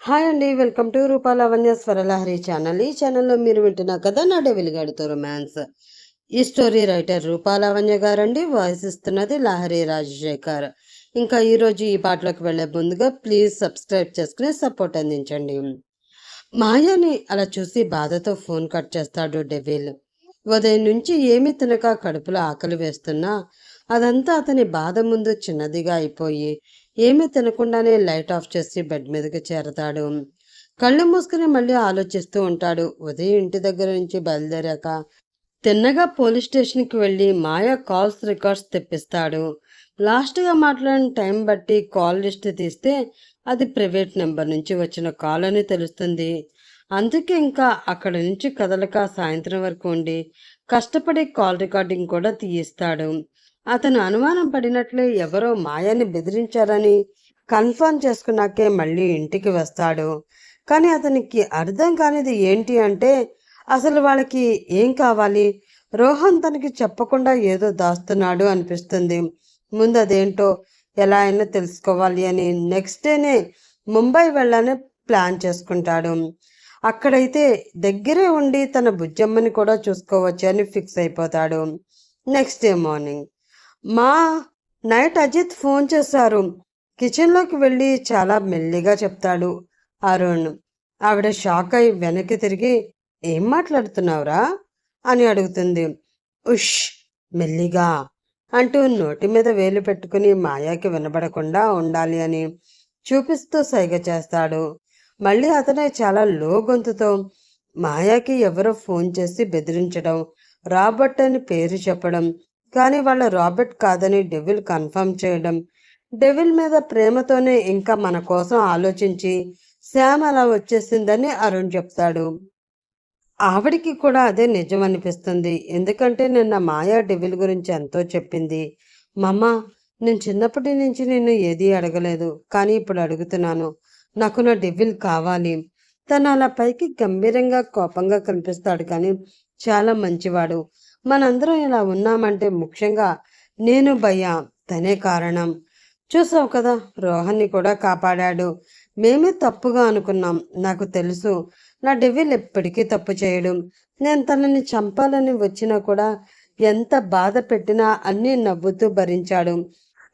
Hi అండి. Welcome to Roopa Lavanya Swaralahari channel. ఈ ఛానల్లో మీరు వింటున్న కథ నా డెవిల్ గాడితో రొమాన్స్. ఈ స్టోరీ రైటర్ రూపా లావణ్య గారండి. వాయిస్ ఇస్తున్నది లహరి రాజశేఖర్. ఇంకా ఈరోజు ఈ పాటలోకి వెళ్లే ముందుగా ప్లీజ్ సబ్స్క్రైబ్ చేసుకుని సపోర్ట్ అందించండి. మాయాని అలా చూసి బాధతో ఫోన్ కట్ చేస్తాడు డెవిల్. ఉదయం నుంచి ఏమీ తినక కడుపులో ఆకలి వేస్తున్నా అదంతా అతని బాధ ముందు చిన్నదిగా అయిపోయి ఏమీ తినకుండానే లైట్ ఆఫ్ చేసి బెడ్ మీదకి చేరతాడు. కళ్ళు మూసుకుని మళ్ళీ ఆలోచిస్తూ ఉంటాడు. ఉదయం ఇంటి దగ్గర నుంచి బయలుదేరాక తిన్నగా పోలీస్ స్టేషన్కి వెళ్ళి మాయా కాల్స్ రికార్డ్స్ తెప్పిస్తాడు. లాస్ట్గా మాట్లాడిన టైం బట్టి కాల్ లిస్ట్ తీస్తే అది ప్రైవేట్ నెంబర్ నుంచి వచ్చిన కాల్ అని తెలుస్తుంది. అందుకే ఇంకా అక్కడి నుంచి కదలక సాయంత్రం వరకు ఉండి కష్టపడి కాల్ రికార్డింగ్ కూడా తీయిస్తాడు. అతను అనుమానం పడినట్లే ఎవరో మాయాని బెదిరించారని కన్ఫర్మ్ చేసుకున్నాకే మళ్ళీ ఇంటికి వస్తాడు. కానీ అతనికి అర్థం కానిది ఏంటి అంటే అసలు వాళ్ళకి ఏం కావాలి? రోహన్ తనకి చెప్పకుండా ఏదో దాస్తున్నాడు అనిపిస్తుంది. ముందు అదేంటో ఎలా అయినా తెలుసుకోవాలి అని నెక్స్ట్ డేనే ముంబై వెళ్ళాలని ప్లాన్ చేసుకుంటాడు. అక్కడైతే దగ్గరే ఉండి తన బుజ్జమ్మని కూడా చూసుకోవచ్చు అని ఫిక్స్ అయిపోతాడు. నెక్స్ట్ డే మార్నింగ్ మా నైట్ అజిత్ ఫోన్ చేశారు. కిచెన్లోకి వెళ్ళి చాలా మెల్లిగా చెప్తాడు అరుణ్. ఆవిడ షాక్ అయి వెనక్కి తిరిగి ఏం మాట్లాడుతున్నావురా అని అడుగుతుంది. ఉష్ మెల్లిగా అంటూ నోటి మీద వేలు పెట్టుకుని మాయాకి వినబడకుండా ఉండాలి అని చూపిస్తూ సైగ చేస్తాడు. మళ్ళీ అతనే చాలా లో గొంతుతో మాయాకి ఎవరో ఫోన్ చేసి బెదిరించడం, రాబర్ట్ అని పేరు చెప్పడం, కానీ వాళ్ళ రాబర్ట్ కాదని డెవిల్ కన్ఫర్మ్ చేయడం, డెవిల్ మీద ప్రేమతోనే ఇంకా మన కోసం ఆలోచించి శ్యామ్ అలా వచ్చేసిందని అరుణ్ చెప్తాడు. ఆవిడికి కూడా అదే నిజం అనిపిస్తుంది. ఎందుకంటే నిన్న మాయా డెవిల్ గురించి ఎంతో చెప్పింది. మమ్మ, నేను చిన్నప్పటి నుంచి నిన్ను ఏదీ అడగలేదు, కానీ ఇప్పుడు అడుగుతున్నాను. నాకు నా డెవిల్ కావాలి. తను అలా పైకి గంభీరంగా కోపంగా కనిపిస్తాడు, కానీ చాలా మంచివాడు. మనందరం ఇలా ఉన్నామంటే ముఖ్యంగా నేను భయ్య తనే కారణం. చూసావు కదా, రోహన్ని కూడా కాపాడాడు. మేమే తప్పుగా అనుకున్నాం. నాకు తెలుసు నా డెవిల్ ఎప్పటికీ తప్పు చేయడు. నేను తనని చంపాలని వచ్చినా కూడా ఎంత బాధ పెట్టినా అన్నీ నవ్వుతూ భరించాడు.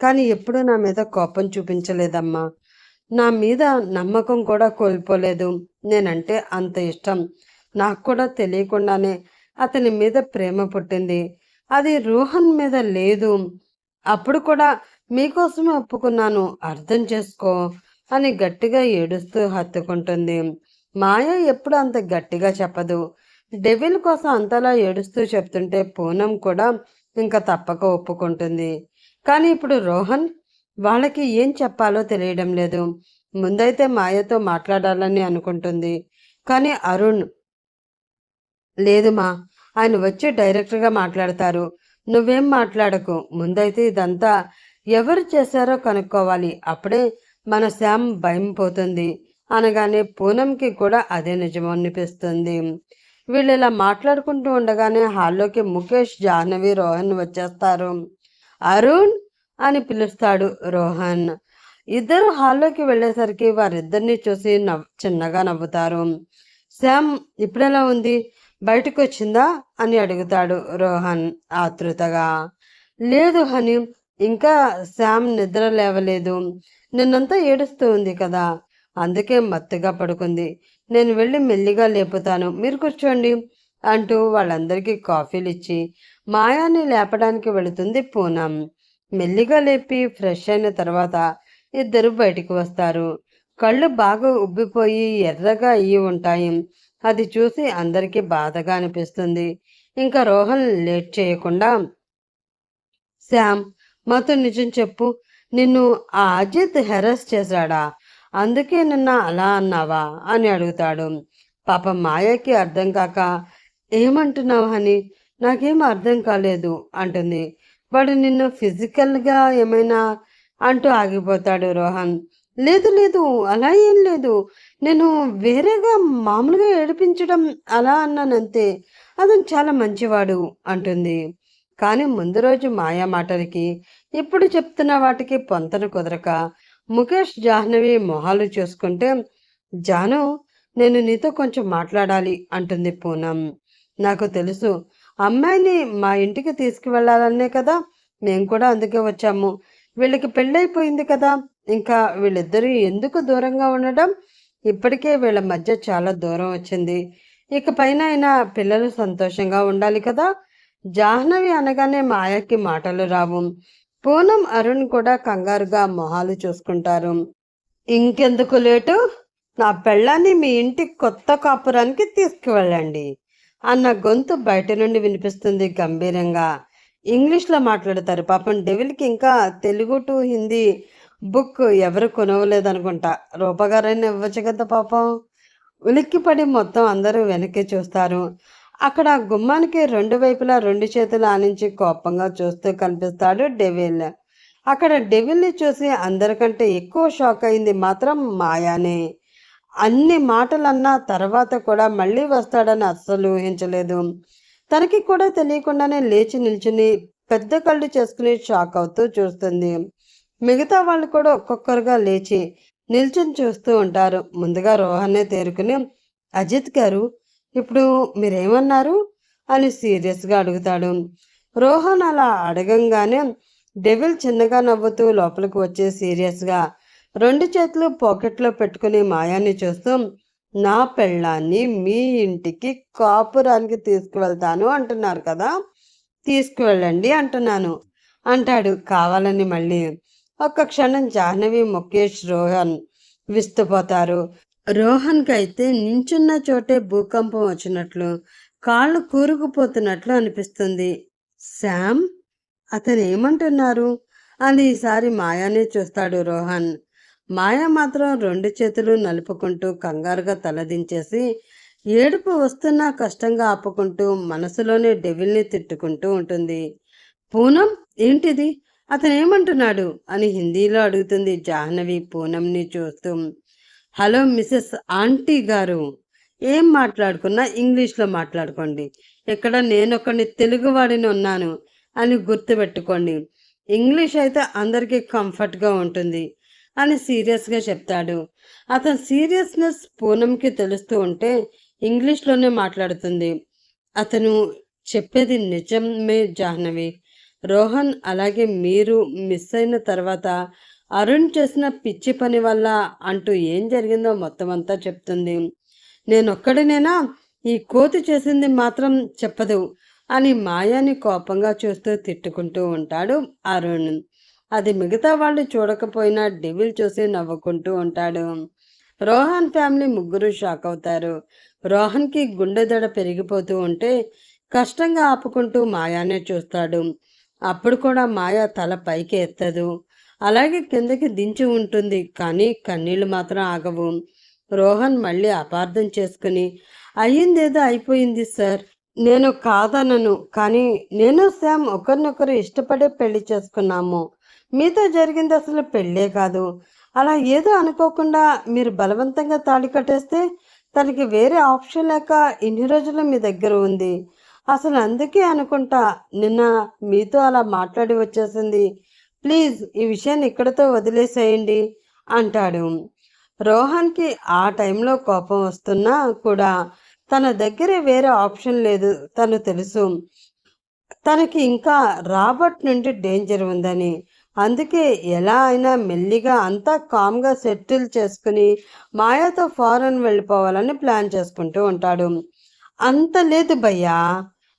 కానీ ఎప్పుడూ నా మీద కోపం చూపించలేదమ్మా. నా మీద నమ్మకం కూడా కోల్పోలేదు. నేనంటే అంత ఇష్టం. నాకు కూడా తెలియకుండానే అతని మీద ప్రేమ పుట్టింది. అది రోహన్ మీద లేదు. అప్పుడు కూడా మీకోసమే ఒప్పుకున్నాను, అర్థం చేసుకో అని గట్టిగా ఏడుస్తూ హత్తుకుంటుంది. మాయ ఎప్పుడు అంత గట్టిగా చెప్పదు. డెవిల్ కోసం అంతలా ఏడుస్తూ చెప్తుంటే పూనం కూడా ఇంకా తప్పక ఒప్పుకుంటుంది. కానీ ఇప్పుడు రోహన్ వాళ్ళకి ఏం చెప్పాలో తెలియడం లేదు. ముందైతే మాయతో మాట్లాడాలని అనుకుంటుంది. కానీ అరుణ్ లేదు మా, ఆయన వచ్చి డైరెక్ట్గా మాట్లాడతారు. నువ్వేం మాట్లాడకు. ముందైతే ఇదంతా ఎవరు చేశారో కనుక్కోవాలి. అప్పుడే మన శ్యామ్ భయం పోతుంది అనగానే పూనంకి కూడా అదే నిజం అనిపిస్తుంది. వీళ్ళు ఇలా మాట్లాడుకుంటూ ఉండగానే హాల్లోకి ముఖేష్, జాహ్నవి, రోహన్ వచ్చేస్తారు. అరుణ్ అని పిలుస్తాడు రోహన్. ఇద్దరు హాల్లోకి వెళ్ళేసరికి వారిద్దరిని చూసి చిన్నగా నవ్వుతారు. శ్యామ్ ఇప్పుడెలా ఉంది, బయటకు వచ్చిందా అని అడుగుతాడు రోహన్ ఆతృతగా. లేదు హనీ, ఇంకా శ్యామ్ నిద్ర లేవలేదు. నిన్నంతా ఏడుస్తూ ఉంది కదా, అందుకే మత్తుగా పడుకుంది. నేను వెళ్ళి మెల్లిగా లేపుతాను, మీరు కూర్చోండి అంటూ వాళ్ళందరికీ కాఫీలు ఇచ్చి మాయాని లేపడానికి వెళుతుంది పూనం. మెల్లిగా లేపి ఫ్రెష్ అయిన తర్వాత ఇద్దరు బయటికి వస్తారు. కళ్ళు బాగా ఉబ్బిపోయి ఎర్రగా అయ్యి ఉంటాయి. అది చూసి అందరికీ బాధగా అనిపిస్తుంది. ఇంకా రోహన్ లేట్ చేయకుండా, శ్యామ్ మాతో నిజం చెప్పు, నిన్ను ఆ అజిత్ హెరాస్ చేశాడా? అందుకే నిన్న అలా అన్నావా అని అడుగుతాడు. పాప మాయకి అర్థం కాక ఏమంటున్నావు అని, నాకేం అర్థం కాలేదు అంటుంది. వాడు నిన్ను ఫిజికల్గా ఏమైనా అంటూ ఆగిపోతాడు రోహన్. లేదు లేదు, అలా ఏం లేదు. నేను వేరేగా మామూలుగా ఏడిపించడం అలా అన్నానంతే. అతను చాలా మంచివాడు అంటుంది. కానీ ముందు రోజు మాయా మాటలకి ఇప్పుడు చెప్తున్న వాటికి పొంతన కుదరక ముఖేష్, జాహ్నవి మొహాలు చూసుకుంటే జాను, నేను నీతో కొంచెం మాట్లాడాలి అంటుంది పూనం. నాకు తెలుసు, అమ్మాయిని మా ఇంటికి తీసుకువెళ్ళాలనే కదా మేము కూడా అందుకే వచ్చాము. వీళ్ళకి పెళ్ళైపోయింది కదా, ఇంకా వీళ్ళిద్దరూ ఎందుకు దూరంగా ఉండడం? ఇప్పటికే వీళ్ళ మధ్య చాలా దూరం వచ్చింది. ఇక పైన అయినా పిల్లలు సంతోషంగా ఉండాలి కదా. జాహ్నవి అనగానే మాయకి మాటలు రావు. పూనం, అరుణ్ కూడా కంగారుగా మొహాలు చూసుకుంటారు. ఇంకెందుకు లేటు, నా పెళ్ళాన్ని మీ ఇంటి కొత్త కాపురానికి తీసుకువెళ్ళండి అన్న గొంతు బయట నుండి వినిపిస్తుంది గంభీరంగా. ఇంగ్లీష్లో మాట్లాడతారు పాపం. డెవిల్కి ఇంకా తెలుగు టు హిందీ బుక్ ఎవరు కొనవలేదనుకుంటా. రూపగారైనా ఇవ్వచ్చు కదా పాపం. ఉలిక్కిపడి మొత్తం అందరూ వెనక్కి చూస్తారు. అక్కడ గుమ్మానికి రెండు వైపులా రెండు చేతులు ఆనించి కోపంగా చూస్తూ కనిపిస్తాడు డెవిల్. అక్కడ డెవిల్ని చూసి అందరికంటే ఎక్కువ షాక్ అయింది మాత్రం మాయానే. అన్ని మాటలన్నా తర్వాత కూడా మళ్ళీ వస్తాడని అస్సలు ఊహించలేదు. తనకి కూడా తెలియకుండానే లేచి నిల్చుని పెద్ద కళ్ళు చేసుకుని షాక్ అవుతూ చూస్తుంది. మిగతా వాళ్ళు కూడా ఒక్కొక్కరుగా లేచి నిల్చుని చూస్తూ ఉంటారు. ముందుగా రోహన్నే తేరుకుని, అజిత్ గారు, ఇప్పుడు మీరేమన్నారు అని సీరియస్గా అడుగుతాడు. రోహన్ అలా అడగంగానే డెవిల్ చిన్నగా నవ్వుతూ లోపలికి వచ్చి సీరియస్గా రెండు చేతులు పాకెట్లో పెట్టుకుని మాయాన్ని చూస్తూ, నా పెళ్ళాన్ని మీ ఇంటికి కాపురానికి తీసుకువెళ్తాను అంటున్నారు కదా, తీసుకువెళ్ళండి అంటున్నాను అంటాడు కావాలని. మళ్ళీ ఒక్క క్షణం జాహ్నవి, ముఖేష్, రోహన్ విస్తుపోతారు. రోహన్కి అయితే నించున్న చోటే భూకంపం వచ్చినట్లు, కాళ్ళు కూరుకుపోతున్నట్లు అనిపిస్తుంది. శామ్, అతను ఏమంటున్నారు అని ఈసారి మాయానే చూస్తాడు రోహన్. మాయ మాత్రం రెండు చేతులు నలుపుకుంటూ కంగారుగా తలదించేసి ఏడుపు వస్తున్నా కష్టంగా ఆపుకుంటూ మనసులోనే డెవిల్ని తిట్టుకుంటూ ఉంటుంది. పూనం, ఏంటిది, అతను ఏమంటున్నాడు అని హిందీలో అడుగుతుంది జాహ్నవి పూనంని చూస్తూ. హలో మిసెస్ ఆంటీ గారు, ఏం మాట్లాడుకున్నా ఇంగ్లీష్లో మాట్లాడుకోండి. ఇక్కడ నేనొకడిని తెలుగువాడిని ఉన్నాను అని గుర్తుపెట్టుకోండి. ఇంగ్లీష్ అయితే అందరికీ కంఫర్ట్గా ఉంటుంది అని సీరియస్గా చెప్తాడు. అతని సీరియస్నెస్ పూనంకి తెలుస్తూ ఉంటే ఇంగ్లీష్లోనే మాట్లాడుతుంది. అతను చెప్పేది నిజమే జాహ్నవి. రోహన్ అలాగే మీరు మిస్ అయిన తర్వాత అరుణ్ చేసిన పిచ్చి పని వల్ల అంటూ ఏం జరిగిందో మొత్తం అంతా చెప్తుంది. నేనొక్కడినేనా, ఈ కోతి చేసింది మాత్రం చెప్పదు అని మాయాని కోపంగా చూస్తూ తిట్టుకుంటూ ఉంటాడు అరుణ్. అది మిగతా వాళ్ళు చూడకపోయినా డెవిల్ చూసి నవ్వుకుంటూ ఉంటాడు. రోహన్ ఫ్యామిలీ ముగ్గురు షాక్ అవుతారు. రోహన్కి గుండె దడ పెరిగిపోతూ ఉంటే కష్టంగా ఆపుకుంటూ మాయానే చూస్తాడు. అప్పుడు కూడా మాయ తల పైకి ఎత్తదు, అలాగే కిందకి దించి ఉంటుంది. కానీ కన్నీళ్లు మాత్రం ఆగవు. రోహన్ మళ్ళీ అపార్థం చేసుకుని, అయ్యిందేదో అయిపోయింది సార్, నేను కాదనను, కానీ నేను శామ్ ఒకరినొకరు ఇష్టపడే పెళ్లి చేసుకున్నాము. మీతో జరిగింది అసలు పెళ్ళే కాదు. అలా ఏదో అనుకోకుండా మీరు బలవంతంగా తాళి కట్టేస్తే తనకి వేరే ఆప్షన్ లేక ఇన్ని రోజులు మీ దగ్గర ఉంది. అసలు అందుకే అనుకుంటా నిన్న మీతో అలా మాట్లాడి వచ్చేసింది. ప్లీజ్ ఈ విషయాన్ని ఇక్కడితో వదిలేసేయండి అంటాడు. రోహన్కి ఆ టైంలో కోపం వస్తున్నా కూడా తన దగ్గర వేరే ఆప్షన్ లేదు. తను తెలుసు తనకి ఇంకా రాబర్ట్ నుండి డేంజర్ ఉందని. అందుకే ఎలా అయినా మెల్లిగా అంతా కామ్గా సెటిల్ చేసుకుని మాయాతో ఫారెన్ వెళ్ళిపోవాలని ప్లాన్ చేసుకుంటూ ఉంటాడు. అంత లేదు భయ్యా,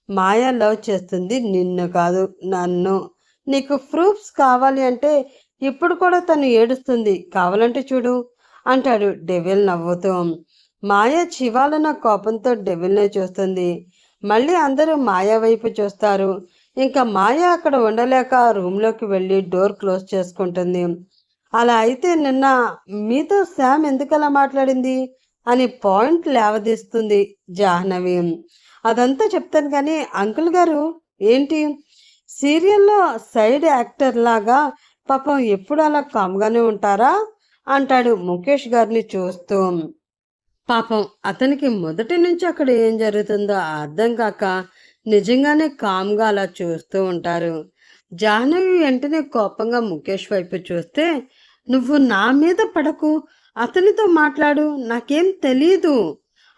మాయా లవ్ చేస్తుంది నిన్ను కాదు, నన్ను. నీకు ప్రూఫ్స్ కావాలి అంటే ఇప్పుడు కూడా తను ఏడుస్తుంది, కావాలంటే చూడు అంటాడు డెవిల్ నవ్వుతూ. మాయ చివాలన కోపంతో డెవిల్నే చూస్తుంది. మళ్ళీ అందరూ మాయా వైపు చూస్తారు. ఇంకా మాయ అక్కడ ఉండలేక రూమ్లోకి వెళ్ళి డోర్ క్లోజ్ చేసుకుంటుంది. అలా అయితే నిన్న మీతో శామ్ ఎందుకలా మాట్లాడింది అని పాయింట్ లేవదీస్తుంది జాహ్నవి. అదంతా చెప్తాను కానీ అంకుల్ గారు, ఏంటి సీరియల్లో సైడ్ యాక్టర్ లాగా పాపం ఎప్పుడు అలా కామ్గానే ఉంటారా అంటాడు ముఖేష్ గారిని చూస్తూ. పాపం అతనికి మొదటి నుంచి అక్కడ ఏం జరుగుతుందో అర్థం కాక నిజంగానే కామ్గా అలా చూస్తూ ఉంటారు. జాహ్నవి వెంటనే కోపంగా ముఖేష్ వైపు చూస్తే, నువ్వు నా మీద పడకు, అతనితో మాట్లాడు, నాకేం తెలీదు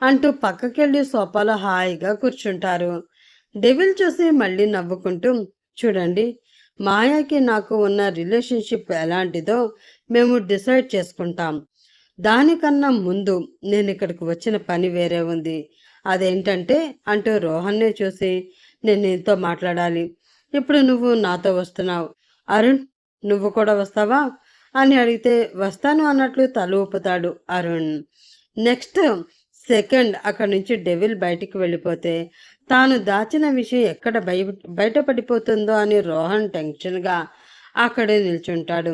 అంటూ పక్కకెళ్ళి సోఫాలో హాయిగా కూర్చుంటారు. డెవిల్ చూసి మళ్ళీ నవ్వుకుంటూ, చూడండి, మాయాకి నాకు ఉన్న రిలేషన్షిప్ ఎలాంటిదో మేము డిసైడ్ చేసుకుంటాం. దానికన్నా ముందు నేను ఇక్కడికి వచ్చిన పని వేరే ఉంది. అదేంటంటే అంటూ రోహన్నే చూసి, నేను నీతో మాట్లాడాలి. ఇప్పుడు నువ్వు నాతో వస్తున్నావు. అరుణ్, నువ్వు కూడా వస్తావా అని అడిగితే వస్తాను అన్నట్లు తల ఊపుతాడు అరుణ్. నెక్స్ట్ సెకండ్ అక్కడి నుంచి డెవిల్ బయటికి వెళ్ళిపోతే తాను దాచిన విషయం ఎక్కడ బయటపడిపోతుందో అని రోహన్ టెన్షన్గా అక్కడే నిల్చుంటాడు.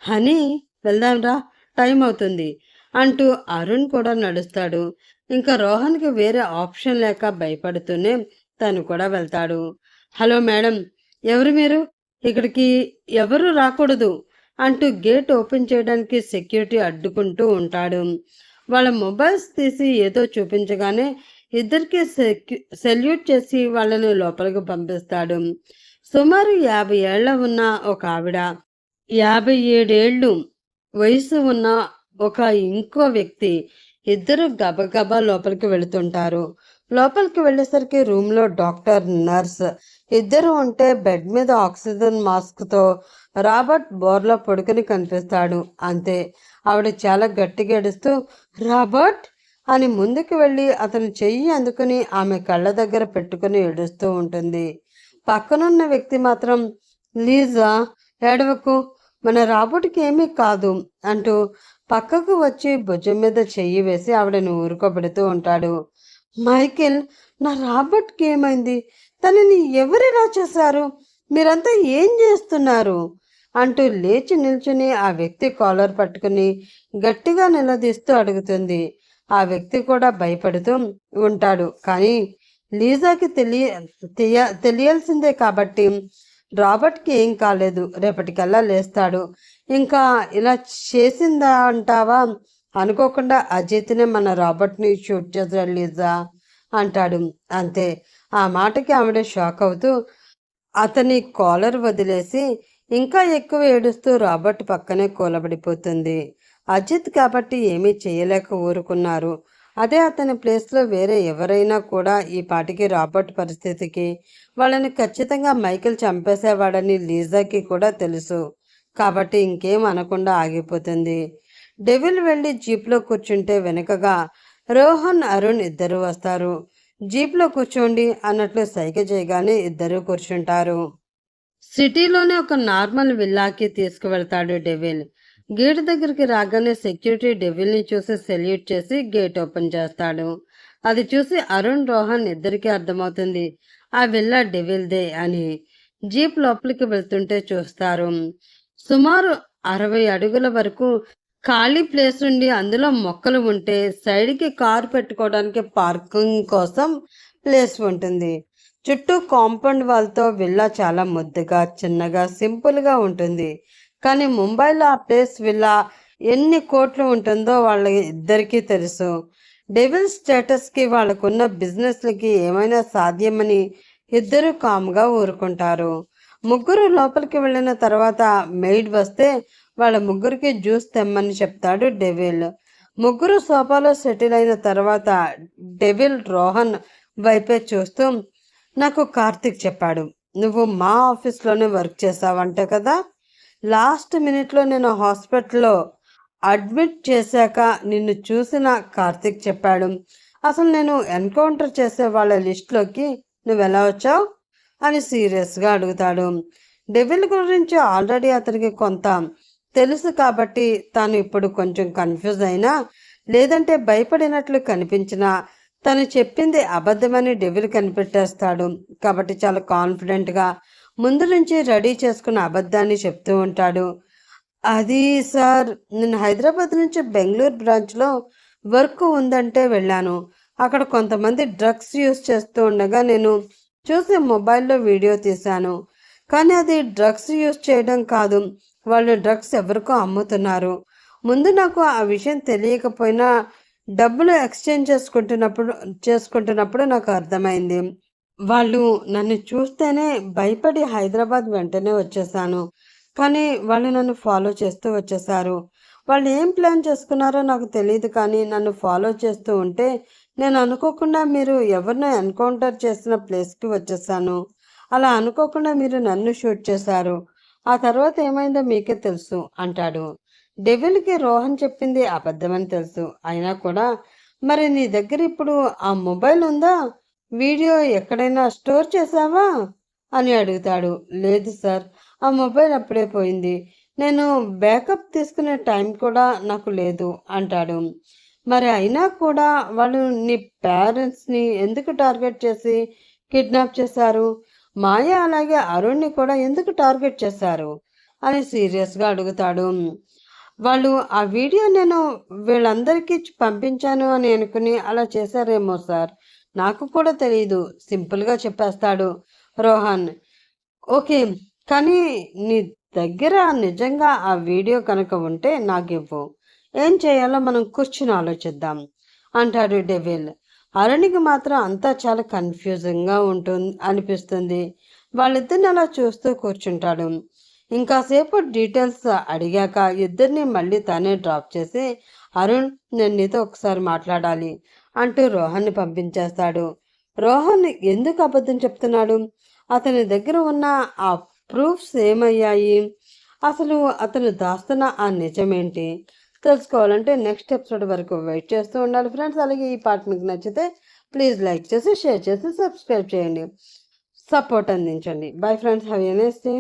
హనీ, వెళ్దాంరా, టైం అవుతుంది అంటూ అరుణ్ కూడా నడుస్తాడు. ఇంకా రోహన్కి వేరే ఆప్షన్ లేక భయపడుతూనే తను కూడా వెళ్తాడు. హలో మేడం, ఎవరు మీరు? ఇక్కడికి ఎవరు రాకూడదు అంటూ గేట్ ఓపెన్ చేయడానికి సెక్యూరిటీ అడ్డుకుంటూ ఉంటాడు. వాళ్ళ మొబైల్స్ తీసి ఏదో చూపించగానే ఇద్దరికి సెల్యూట్ చేసి వాళ్ళని లోపలికి పంపిస్తాడు. సుమారు 50 ఏళ్ల ఉన్న ఒక ఆవిడ, 57 ఏళ్ళు వయసు ఉన్న ఒక ఇంకో వ్యక్తి, ఇద్దరు గబగబా లోపలికి వెళుతుంటారు. లోపలికి వెళ్ళేసరికి రూమ్లో డాక్టర్, నర్స్ ఇద్దరు ఉంటే బెడ్ మీద ఆక్సిజన్ మాస్క్తో రాబర్ట్ బోర్లో పడుకుని కనిపిస్తాడు. అంతే, ఆవిడ చాలా గట్టిగా ఏడుస్తూ రాబర్ట్ అని ముందుకు వెళ్ళి అతని చెయ్యి అందుకుని ఆమె కళ్ళ దగ్గర పెట్టుకుని ఏడుస్తూ ఉంటుంది. పక్కనున్న వ్యక్తి మాత్రం, లీజా, ఏడవకు, మన రాబర్ట్కి ఏమీ కాదు అంటూ పక్కకు వచ్చి భుజం మీద చెయ్యి వేసి ఆవిడని ఊరుకోబెడుతూ ఉంటాడు. మైకేల్, నా రాబర్ట్కి ఏమైంది? తనని ఎవరిలా చేశారు? మీరంతా ఏం చేస్తున్నారు అంటూ లేచి నిల్చుని ఆ వ్యక్తి కాలర్ పట్టుకుని గట్టిగా నిలదీస్తూ అడుగుతుంది. ఆ వ్యక్తి కూడా భయపడుతూ ఉంటాడు. కానీ లీజాకి తెలియాల్సిందే కాబట్టి రాబర్ట్కి ఏం కాలేదు, రేపటికల్లా లేస్తాడు. ఇంకా ఇలా చేసిందా అంటావా? అనుకోకుండా అజిత్నే మన రాబర్ట్ని షూట్ చేశాడు లీజా అంటాడు. అంతే, ఆ మాటకి ఆవిడ షాక్ అవుతూ అతని కాలర్ వదిలేసి ఇంకా ఎక్కువ ఏడుస్తూ రాబర్ట్ పక్కనే కూలబడిపోతుంది. అజిత్ కాబట్టి ఏమీ చేయలేక ఊరుకున్నారు. అదే అతని ప్లేస్లో వేరే ఎవరైనా కూడా ఈ పాటికి రాబర్ట్ పరిస్థితికి వాళ్ళని ఖచ్చితంగా మైకేల్ చంపేసేవాడని లీజాకి కూడా తెలుసు. కాబట్టి ఇంకేం అనకుండా ఆగిపోతుంది. డెవిల్ వెళ్ళి జీప్లో కూర్చుంటే వెనుకగా రోహన్, అరుణ్ ఇద్దరు వస్తారు. జీప్లో కూర్చోండి అన్నట్లు సైగ చేయగానే ఇద్దరు కూర్చుంటారు. సిటీలోనే ఒక నార్మల్ విల్లాకి తీసుకువెళ్తాడు డెవిల్. గేట్ దగ్గరికి రాగానే సెక్యూరిటీ డెవిల్ని చూసి సెల్యూట్ చేసి గేట్ ఓపెన్ చేస్తాడు. అది చూసి అరుణ్, రోహన్ ఇద్దరికీ అర్థమవుతుంది ఆ విల్లా డెవిల్దే అని. జీప్ లోపలికి వెళ్తుంటే చూస్తారు. సుమారు 60 అడుగుల వరకు ఖాళీ ప్లేస్ ఉండి అందులో మొక్కలు ఉంటే సైడ్కి కారు పెట్టుకోవడానికి పార్కింగ్ కోసం ప్లేస్ ఉంటుంది. చుట్టూ కాంపౌండ్ వాల్తో విల్లా చాలా ముద్దుగా, చిన్నగా, సింపుల్గా ఉంటుంది. కానీ ముంబైలో ఆ ప్లేస్ విల్లా ఎన్ని కోట్లు ఉంటుందో వాళ్ళ ఇద్దరికీ తెలుసు. డెవిల్ స్టేటస్కి, వాళ్ళకున్న బిజినెస్లకి ఏమైనా సాధ్యమని ఇద్దరు కామ్గా ఊరుకుంటారు. ముగ్గురు లోపలికి వెళ్ళిన తర్వాత మెయిడ్ వస్తే వాళ్ళ ముగ్గురికి జ్యూస్ తెమ్మని చెప్తాడు డెవిల్. ముగ్గురు సోఫాలో సెటిల్ అయిన తర్వాత డెవిల్ రోహన్ వైపే చూస్తూ, నాకు కార్తిక్ చెప్పాడు, నువ్వు మా ఆఫీస్లోనే వర్క్ చేసావంటే కదా. లాస్ట్ మినిట్లో నేను హాస్పిటల్లో అడ్మిట్ చేశాక నిన్ను చూసిన కార్తిక్ చెప్పాడు. అసలు నేను ఎన్కౌంటర్ చేసే వాళ్ళ లిస్టులోకి నువ్వు ఎలా వచ్చావు అని సీరియస్గా అడుగుతాడు. డెవిల్ గురించి ఆల్రెడీ అతనికి కొంత తెలుసు కాబట్టి తాను ఇప్పుడు కొంచెం కన్ఫ్యూజ్ అయినా, లేదంటే భయపడినట్లు కనిపించినా తను చెప్పింది అబద్ధమని డెవిల్ కనిపెట్టేస్తాడు. కాబట్టి చాలా కాన్ఫిడెంట్గా ముందు నుంచి రెడీ చేసుకున్న అబద్ధాన్ని చెప్తూ ఉంటాడు. అది సార్, నేను హైదరాబాద్ నుంచి బెంగళూరు బ్రాంచ్లో వర్క్ ఉందంటే వెళ్ళాను. అక్కడ కొంతమంది డ్రగ్స్ యూస్ చేస్తూ ఉండగా నేను చూసి మొబైల్లో వీడియో తీశాను. కానీ అది డ్రగ్స్ యూస్ చేయడం కాదు, వాళ్ళు డ్రగ్స్ ఎవరికో అమ్ముతున్నారు. ముందు నాకు ఆ విషయం తెలియకపోయినా డబ్బులు ఎక్స్చేంజ్ చేసుకుంటున్నప్పుడు నాకు అర్థమైంది. వాళ్ళు నన్ను చూస్తేనే భయపడి హైదరాబాద్ వెంటనే వచ్చేసాను. కానీ వాళ్ళు నన్ను ఫాలో చేస్తూ వచ్చేసారు. వాళ్ళు ఏం ప్లాన్ చేసుకున్నారో నాకు తెలియదు, కానీ నన్ను ఫాలో చేస్తూ ఉంటే నేను అనుకోకుండా మీరు ఎవరినో ఎన్కౌంటర్ చేసిన ప్లేస్కి వచ్చేసాను. అలా అనుకోకుండా మీరు నన్ను షూట్ చేశారు. ఆ తర్వాత ఏమైందో మీకే తెలుసు అంటాడు. డెవిల్కి రోహన్ చెప్పింది అబద్ధమని తెలుసు, అయినా కూడా మరి నీ దగ్గర ఇప్పుడు ఆ మొబైల్ ఉందా, వీడియో ఎక్కడైనా స్టోర్ చేసావా అని అడుగుతాడు. లేదు సార్, ఆ మొబైల్ అప్పుడే పోయింది, నేను బ్యాకప్ తీసుకునే టైం కూడా నాకు లేదు అంటాడు. మరి అయినా కూడా వాళ్ళు నీ పేరెంట్స్ని ఎందుకు టార్గెట్ చేసి కిడ్నాప్ చేశారు? మాయ అలాగే అరుణ్ని కూడా ఎందుకు టార్గెట్ చేశారు అని సీరియస్గా అడుగుతాడు. వాళ్ళు ఆ వీడియో నేను వీళ్ళందరికీ పంపించాను అని అనుకుని అలా చేశారేమో సార్, నాకు కూడా తెలియదు సింపుల్గా చెప్పేస్తాడు రోహన్. ఓకే, కానీ నీ దగ్గర నిజంగా ఆ వీడియో కనుక ఉంటే నాకివ్వు, ఏం చేయాలో మనం కూర్చుని ఆలోచిద్దాం అంటాడు డెవిల్. అరుణ్కి మాత్రం అంతా చాలా కన్ఫ్యూజింగ్గా అనిపిస్తుంది. వాళ్ళిద్దరిని అలా చూస్తూ కూర్చుంటాడు. ఇంకాసేపు డీటెయిల్స్ అడిగాక ఇద్దరిని మళ్ళీ తానే డ్రాప్ చేసి, అరుణ్, నేను నీతో ఒకసారి మాట్లాడాలి అంటూ రోహన్ని పంపించేస్తాడు. రోహన్ ఎందుకు అబద్ధం చెప్తున్నాడు? అతని దగ్గర ఉన్న ఆ ప్రూఫ్స్ ఏమయ్యాయి? అసలు అతను దాస్తున్న ఆ నిజమేంటి? తెలుసుకోవాలంటే నెక్స్ట్ ఎపిసోడ్ వరకు వెయిట్ చేస్తూ ఉండాలి ఫ్రెండ్స్. అలాగే ఈ పార్ట్ మీకు నచ్చితే ప్లీజ్ లైక్ చేసి, షేర్ చేసి, సబ్స్క్రైబ్ చేయండి, సపోర్ట్ అందించండి. Bye friends, have a nice day.